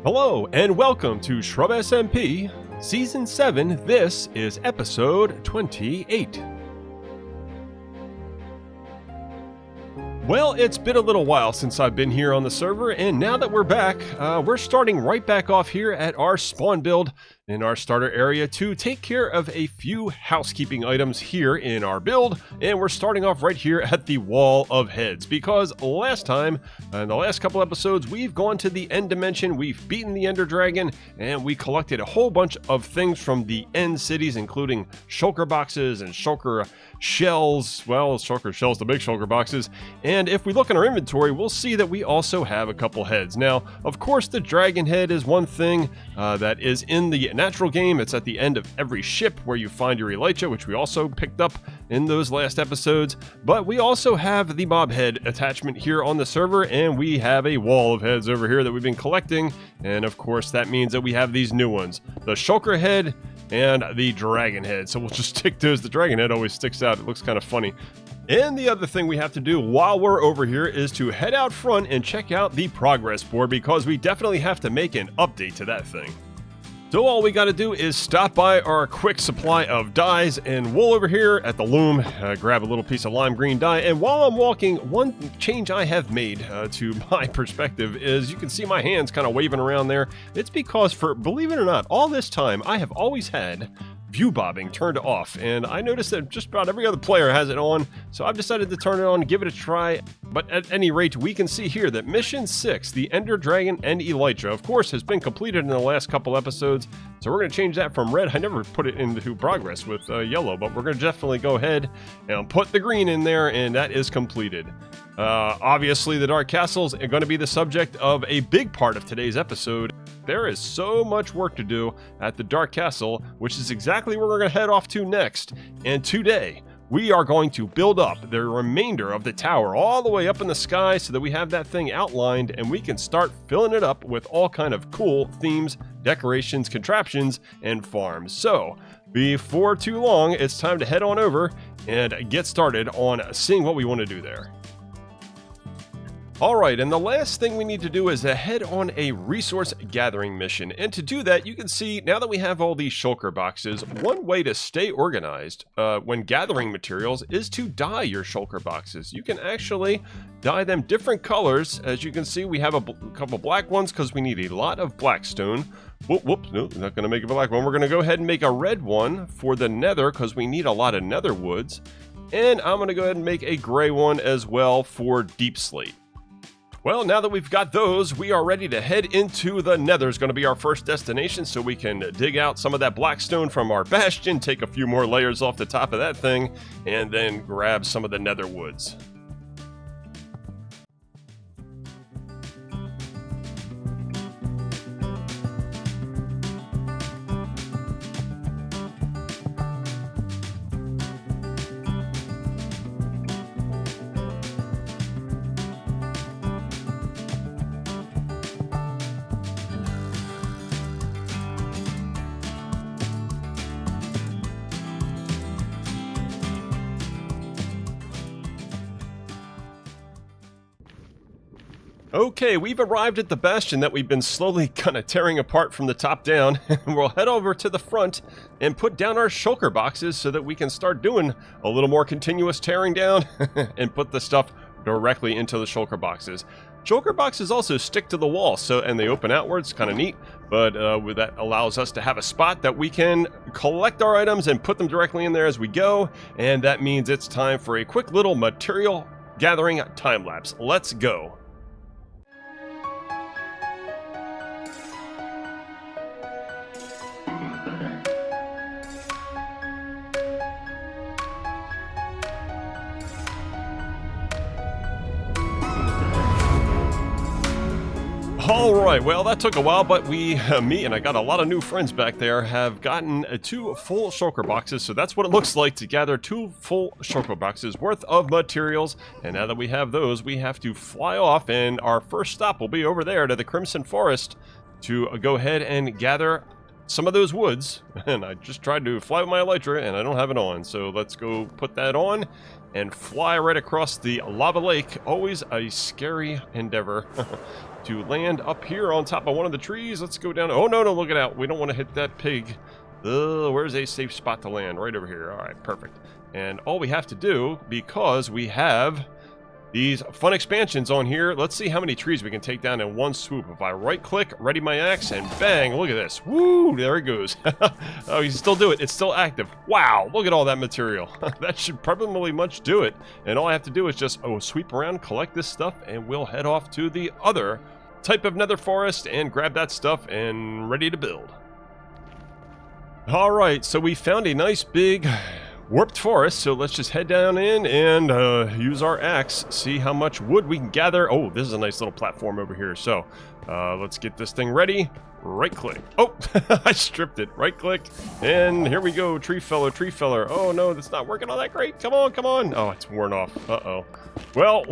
Hello and welcome to ShrubSMP Season 7. This is episode 28. Well, it's been a little while since I've been here on the server, and now that we're back, we're starting right back off here at our spawn build in our starter area to take care of a few housekeeping items here in our build. And we're starting off right here at the Wall of Heads, because last time, in the last couple episodes, we've gone to the End Dimension, we've beaten the Ender Dragon, and we collected a whole bunch of things from the End cities, including shulker boxes and shulker shells. Well, shulker shells to make shulker boxes. And if we look in our inventory, we'll see that we also have a couple heads. Now, of course, the dragon head is one thing that is in the natural game. It's at the end of every ship where you find your elytra, which we also picked up in those last episodes. But we also have the mob head attachment here on the server, and we have a wall of heads over here that we've been collecting. And of course, that means that we have these new ones, the shulker head and the dragon head. So we'll just stick those. The dragon head always sticks out. It looks kind of funny. And the other thing we have to do while we're over here is to head out front and check out the progress board, because we definitely have to make an update to that thing. So all we got to do is stop by our quick supply of dyes and wool over here at the loom, grab a little piece of lime green dye. And while I'm walking, one change I have made to my perspective is you can see my hands kind of waving around there. It's because, believe it or not, all this time I have always had view bobbing turned off, and I noticed that just about every other player has it on, so I've decided to turn it on and give it a try. But at any rate, we can see here that Mission 6, the Ender Dragon and Elytra, of course, has been completed in the last couple episodes, so we're going to change that from red. I never put it into progress with yellow, but we're going to definitely go ahead and put the green in there, and that is completed. Obviously, the Dark Castles are going to be the subject of a big part of today's episode. There is so much work to do at the Dark Castle, which is exactly where we're going to head off to next. And today, we are going to build up the remainder of the tower all the way up in the sky so that we have that thing outlined and we can start filling it up with all kind of cool themes, decorations, contraptions, and farms. So, before too long, it's time to head on over and get started on seeing what we want to do there. Alright, and the last thing we need to do is head on a resource gathering mission. And to do that, you can see, now that we have all these shulker boxes, one way to stay organized when gathering materials is to dye your shulker boxes. You can actually dye them different colors. As you can see, we have a couple black ones because we need a lot of blackstone. Whoops, no, not going to make a black one. We're going to go ahead and make a red one for the nether because we need a lot of nether woods. And I'm going to go ahead and make a gray one as well for deep slate. Well, now that we've got those, we are ready to head into the nether. Is going to be our first destination, so we can dig out some of that blackstone from our bastion, take a few more layers off the top of that thing, and then grab some of the nether woods. Okay, we've arrived at the bastion that we've been slowly kind of tearing apart from the top down. We'll head over to the front and put down our shulker boxes so that we can start doing a little more continuous tearing down and put the stuff directly into the shulker boxes. Shulker boxes also stick to the wall, and they open outwards, kind of neat, but that allows us to have a spot that we can collect our items and put them directly in there as we go, and that means it's time for a quick little material gathering time lapse. Let's go. Alright, well that took a while, but me and I got a lot of new friends back there, have gotten 2 full shulker boxes, so that's what it looks like to gather 2 full shulker boxes worth of materials. And now that we have those, we have to fly off, and our first stop will be over there to the Crimson Forest to go ahead and gather some of those woods. And I just tried to fly with my elytra and I don't have it on, so let's go put that on and fly right across the lava lake. Always a scary endeavor to land up here on top of one of the trees. Let's go down. Oh, no, no, look it out. We don't want to hit that pig. Where's a safe spot to land? Right over here. All right, perfect. And all we have to do, because we have these fun expansions on here, let's see how many trees we can take down in one swoop. If I right-click, ready my axe, and bang, look at this. Woo, there it goes. Oh, you can still do it. It's still active. Wow, look at all that material. That should probably much do it. And all I have to do is just, sweep around, collect this stuff, and we'll head off to the other type of nether forest and grab that stuff and ready to build. All right, so we found a nice big warped forest, so let's just head down in and use our axe, see how much wood we can gather. Oh, this is a nice little platform over here, so let's get this thing ready. Right click. Oh, I stripped it. Right click, and here we go. Tree feller, tree feller. Oh no, that's not working all that great. Come on, come on. Oh, it's worn off. Uh-oh. Well,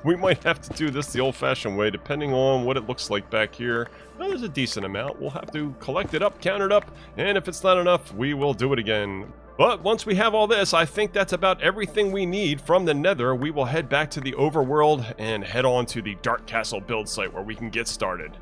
we might have to do this the old-fashioned way, depending on what it looks like back here. Well, there's a decent amount. We'll have to collect it up, count it up, and if it's not enough, we will do it again. But once we have all this, I think that's about everything we need from the nether. We will head back to the overworld and head on to the Dark Castle build site where we can get started.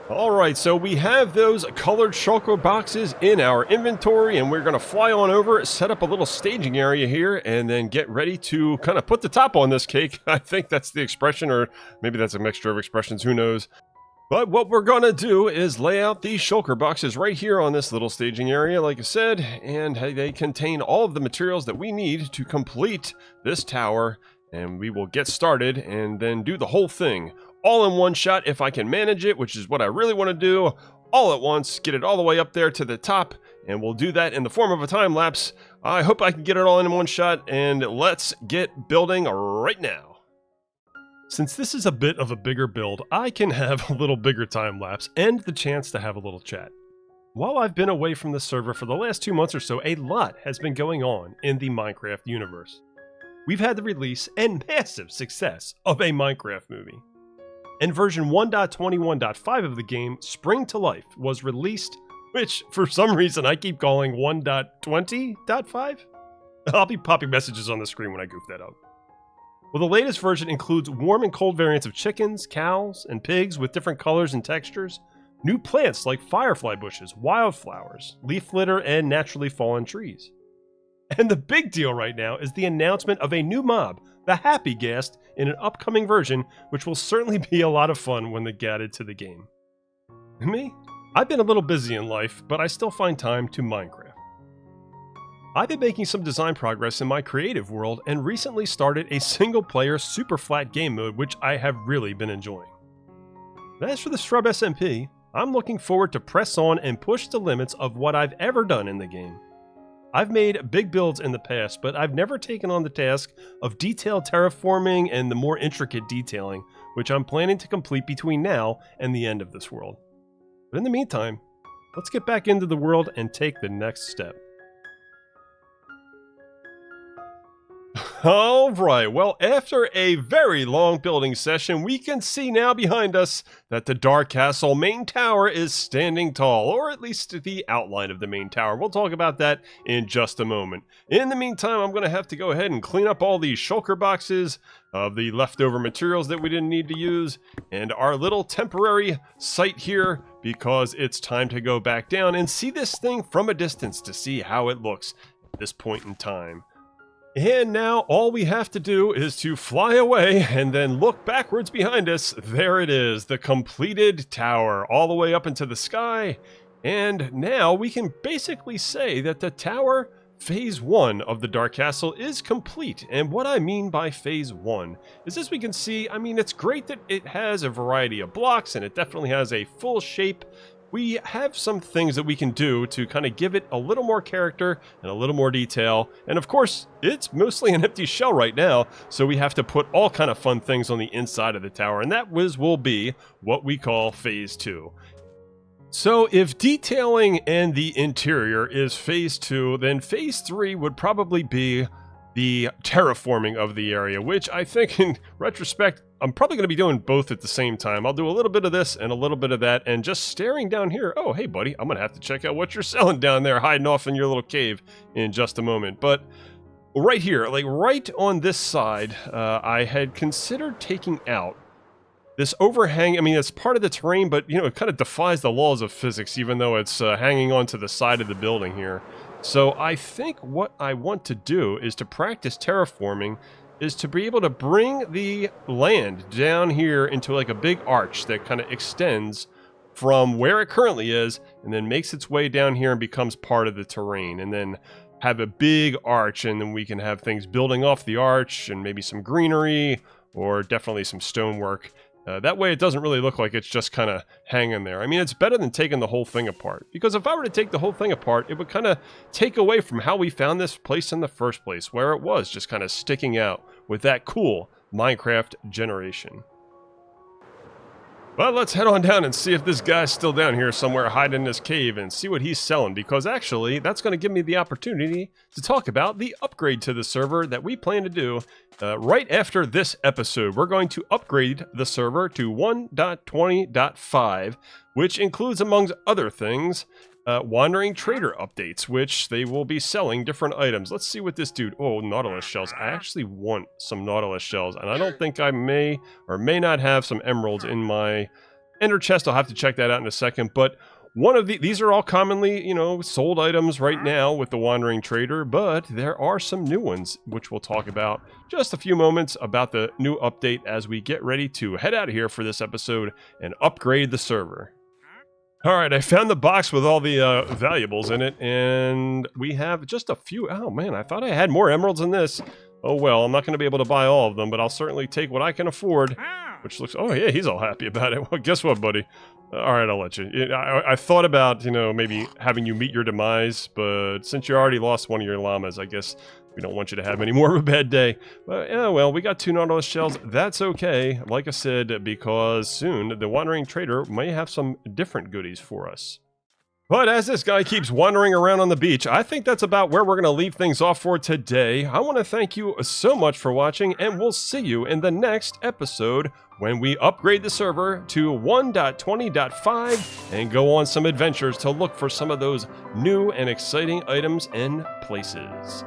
Alright, so we have those colored shulker boxes in our inventory, and we're going to fly on over, set up a little staging area here, and then get ready to kind of put the top on this cake. I think that's the expression, or maybe that's a mixture of expressions, who knows. But what we're going to do is lay out these shulker boxes right here on this little staging area, like I said, and they contain all of the materials that we need to complete this tower, and we will get started and then do the whole thing all in one shot if I can manage it, which is what I really want to do, all at once, get it all the way up there to the top, and we'll do that in the form of a time lapse. I hope I can get it all in one shot, and let's get building right now. Since this is a bit of a bigger build, I can have a little bigger time lapse and the chance to have a little chat. While I've been away from the server for the last 2 months or so, a lot has been going on in the Minecraft universe. We've had the release and massive success of a Minecraft movie. And version 1.21.5 of the game, Spring to Life, was released, which for some reason I keep calling 1.20.5. I'll be popping messages on the screen when I goof that up. Well, the latest version includes warm and cold variants of chickens, cows, and pigs with different colors and textures, new plants like firefly bushes, wildflowers, leaf litter, and naturally fallen trees. And the big deal right now is the announcement of a new mob, the Happy Ghast, in an upcoming version, which will certainly be a lot of fun when they get added to the game. Me? I've been a little busy in life, but I still find time to Minecraft. I've been making some design progress in my creative world and recently started a single-player super flat game mode, which I have really been enjoying. As for the ShrubSMP, I'm looking forward to press on and push the limits of what I've ever done in the game. I've made big builds in the past, but I've never taken on the task of detailed terraforming and the more intricate detailing, which I'm planning to complete between now and the end of this world. But in the meantime, let's get back into the world and take the next step. Alright, well, after a very long building session, we can see now behind us that the Dark Castle main tower is standing tall, or at least the outline of the main tower. We'll talk about that in just a moment. In the meantime, I'm going to have to go ahead and clean up all these shulker boxes of the leftover materials that we didn't need to use, and our little temporary site here, because it's time to go back down and see this thing from a distance to see how it looks at this point in time. And now all we have to do is to fly away and then look backwards behind us. There it is, the completed tower, all the way up into the sky. And now we can basically say that the tower phase 1 of the Dark Castle is complete. And what I mean by phase 1 is, as we can see, I mean, it's great that it has a variety of blocks and it definitely has a full shape. We have some things that we can do to kind of give it a little more character and a little more detail. And of course, it's mostly an empty shell right now, so we have to put all kind of fun things on the inside of the tower, and that will be what we call phase 2. So if detailing and the interior is phase 2, then phase 3 would probably be the terraforming of the area, which I think in retrospect, I'm probably going to be doing both at the same time. I'll do a little bit of this and a little bit of that, and just staring down here. Oh, hey, buddy, I'm going to have to check out what you're selling down there, hiding off in your little cave in just a moment. But right here, like right on this side, I had considered taking out this overhang. I mean, it's part of the terrain, but, it kind of defies the laws of physics, even though it's hanging onto the side of the building here. So I think what I want to do is to practice terraforming, is to be able to bring the land down here into like a big arch that kind of extends from where it currently is and then makes its way down here and becomes part of the terrain, and then have a big arch, and then we can have things building off the arch and maybe some greenery or definitely some stonework. That way it doesn't really look like it's just kind of hanging there. I mean, it's better than taking the whole thing apart, because if I were to take the whole thing apart, it would kind of take away from how we found this place in the first place, where it was just kind of sticking out with that cool Minecraft generation. Well, let's head on down and see if this guy's still down here somewhere hiding in this cave and see what he's selling, because actually that's going to give me the opportunity to talk about the upgrade to the server that we plan to do right after this episode. We're going to upgrade the server to 1.20.5, which includes, among other things, Wandering Trader updates, which they will be selling different items. Let's see what this dude... Oh, Nautilus shells. I actually want some Nautilus shells, and I don't think I may or may not have some emeralds in my ender chest. I'll have to check that out in a second, but one of these are all commonly, sold items right now with the Wandering Trader, but there are some new ones, which we'll talk about just a few moments about the new update as we get ready to head out of here for this episode and upgrade the server. Alright, I found the box with all the valuables in it, and we have just a few... Oh man, I thought I had more emeralds than this. Oh well, I'm not going to be able to buy all of them, but I'll certainly take what I can afford. Which looks... Oh yeah, he's all happy about it. Well, guess what, buddy? Alright, I'll let you. I thought about, maybe having you meet your demise, but since you already lost one of your llamas, I guess we don't want you to have any more of a bad day. But yeah, well, we got 2 Nautilus shells. That's okay, like I said, because soon the Wandering Trader may have some different goodies for us. But as this guy keeps wandering around on the beach, I think that's about where we're going to leave things off for today. I want to thank you so much for watching, and we'll see you in the next episode when we upgrade the server to 1.20.5 and go on some adventures to look for some of those new and exciting items and places.